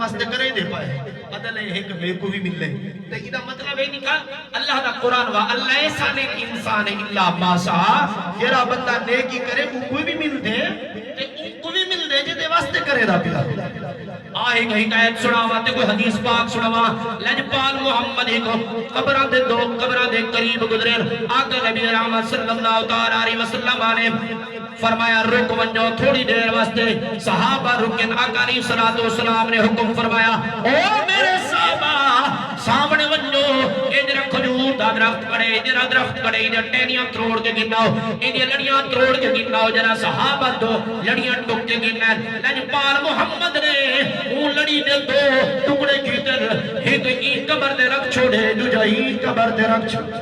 واسطے کرے دے پائے عدل ہے کہ میں کو بھی مل لے تو یہ مطلب ہے نکا اللہ دا قرآن وا اللہ سان انسان الا ما سعى جڑا بندہ نیکی کرے وہ کوئی بھی مل دے تے ان کو بھی مل دے جے واسطے کرے دا پیا آئے گئی حکایت سناوا تے کوئی حدیث پاک سناوا لجپال محمد کو قبراں دے دو قبراں دے قریب گزرے آقا نبی رحمت صلی اللہ تعالی علیہ وسلم نے فرمایا رک ونجو تھوڑی دیر واسطے صحابہ رکن آقا علیہ السلام نے حکم فرمایا او میرے صحابہ سامنے ونجو ادھر کھجور دا درخت کڑے ادھر درخت کڑے ادھر ٹہنیاں تروڑ کے گناؤ ادھر لڑیاں تروڑ کے گناؤ جرا صحابہ دو لڑیاں ٹک کے گنا لجپال محمد نے اون لڑی دے دو ٹکڑے کیتے ایک ای قبر دے رکھ چھوڑے دوجا ای قبر دے رکھ چھوڑے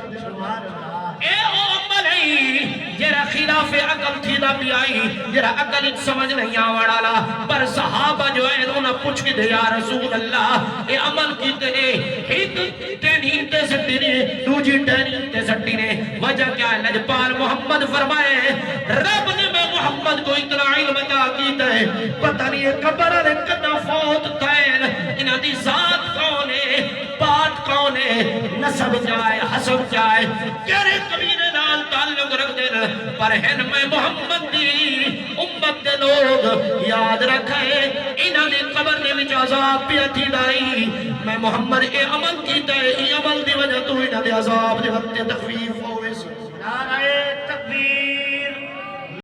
اے او عمل ہے جرا خلاف عقل تھی دا بھی آئی جرا عقل سمجھ نہیں آوڑالا پر صحابہ جو ہے انہوں پوچھ کے دے یا رسول اللہ اے عمل کیتے نے ایک ٹینی تے سٹی نے دوجی ٹینی تے سٹی نے وجہ کیا ہے لجپال محمد فرمائے رب نے میں محمد کو اتنا علم عطا کیتا ہے پتہ نہیں یہ قبر نے کنا فوت تھائن انہاں دی ذات کون ہے بات کون ہے نسب جائے حسب جائے کیرے قبیلے نال تعلق رکھ دے پر ہن میں محمد دی امت دے لوگ یاد رکھے انہاں دی قبر نے وچ عذاب پیا تھی دائی میں محمد اے عمل کیتا ہے اے عمل دی وجہ تو انہاں دے عذاب دے وقت تخفیف ہوئے نعرہ